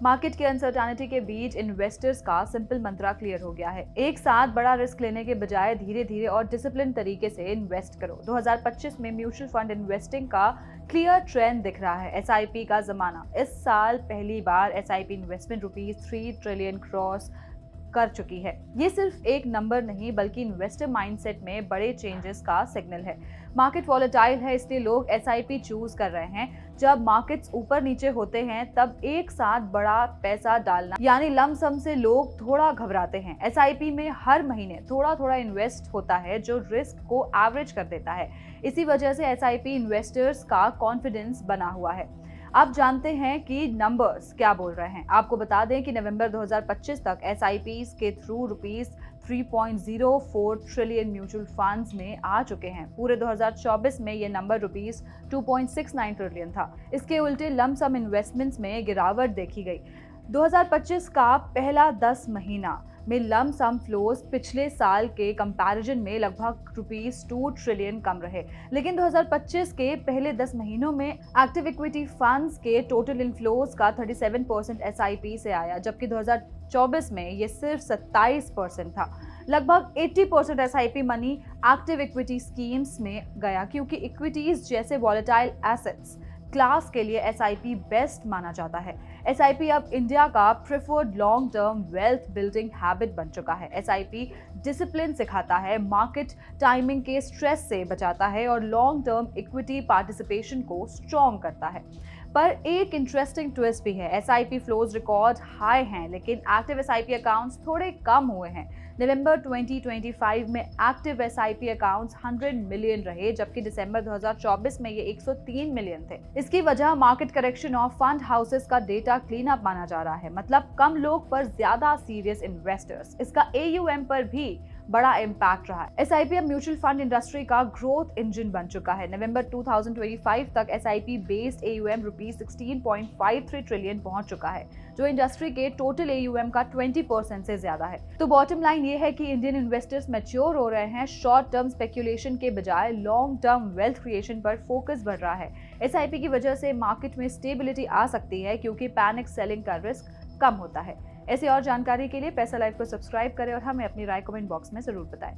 Market की uncertainty के बीच investors का सिंपल मंत्रा क्लियर हो गया है। एक साथ बड़ा रिस्क लेने के बजाय धीरे धीरे और डिसिप्लिन तरीके से इन्वेस्ट करो। 2025 में म्यूचुअल फंड इन्वेस्टिंग का क्लियर ट्रेंड दिख रहा है। एसआईपी का जमाना। इस साल पहली बार एसआईपी इन्वेस्टमेंट ₹3 ट्रिलियन क्रॉस कर चुकी है। ये सिर्फ एक नंबर नहीं बल्कि इन्वेस्टर माइंडसेट में बड़े चेंजेस का सिग्नल है। मार्केट वॉलेटाइल है, इसलिए लोग एसआईपी चूज कर रहे हैं। जब मार्केट्स ऊपर नीचे होते हैं तब एक साथ बड़ा पैसा डालना यानी लम सम से लोग थोड़ा घबराते हैं। एसआईपी में हर महीने थोड़ा थोड़ा इन्वेस्ट होता है जो रिस्क को एवरेज कर देता है। इसी वजह से एसआईपी इन्वेस्टर्स का कॉन्फिडेंस बना हुआ है। अब जानते हैं कि नंबर्स क्या बोल रहे हैं। आपको बता दें कि नवंबर 2025 तक एसआईपीज के थ्रू ₹3.04 ट्रिलियन म्यूचुअल फंड्स में आ चुके हैं। पूरे 2024 में ये नंबर ₹2.69 ट्रिलियन था। इसके उल्टे लम सम इन्वेस्टमेंट्स में गिरावट देखी गई। 2025 का पहला 10 महीना में लम सम फ्लोज पिछले साल के कंपैरिजन में लगभग ₹2 ट्रिलियन कम रहे। लेकिन 2025 के पहले 10 महीनों में एक्टिव इक्विटी फंड्स के टोटल इनफ्लोज का 37% एसआईपी से आया, जबकि 2024 में ये सिर्फ 27% था। लगभग 80% SIP money active equity schemes में गया, क्योंकि इक्विटीज जैसे वॉलेटाइल एसेट्स क्लास के लिए एसआईपी बेस्ट माना जाता है। एसआईपी अब इंडिया का preferred long term wealth building habit बन चुका है। एसआईपी डिसिप्लिन सिखाता है, मार्केट टाइमिंग के स्ट्रेस से बचाता है और लॉन्ग टर्म इक्विटी पार्टिसिपेशन को स्ट्रॉन्ग करता है। पर एक इंटरेस्टिंग ट्विस्ट भी है। एसआईपी फ्लोज रिकॉर्ड हाई हैं, लेकिन एक्टिव एसआईपी अकाउंट्स थोड़े कम हुए हैं। नवंबर 2025 में एक्टिव एसआईपी अकाउंट्स 100 मिलियन रहे, जबकि दिसंबर 2024 में ये 103 मिलियन थे। इसकी वजह मार्केट करेक्शन और फंड हाउसेस का डेटा क्लीन अप माना जा रहा है, मतलब कम लोग पर ज्यादा सीरियस इन्वेस्टर्स। इसका एयूएम पर भी बड़ा इम्पैक्ट रहा है। एसआईपी अब म्यूचुअल फंड इंडस्ट्री का ग्रोथ इंजन बन चुका है। नवंबर 2025 तक एसआईपी बेस्ड एयूएम ₹16.53 ट्रिलियन पहुंच चुका है, जो इंडस्ट्री के टोटल एयूएम का 20% से ज्यादा है। तो बॉटम लाइन ये है कि इंडियन इन्वेस्टर्स मैच्योर हो रहे हैं। शॉर्ट टर्म स्पेक्यूलेशन के बजाय लॉन्ग टर्म वेल्थ क्रिएशन पर फोकस बढ़ रहा है। एसआईपी की वजह से मार्केट में स्टेबिलिटी आ सकती है, क्योंकि पैनिक सेलिंग का रिस्क कम होता है। ऐसी और जानकारी के लिए पैसा लाइव को सब्सक्राइब करें और हमें अपनी राय कमेंट बॉक्स में जरूर बताएं।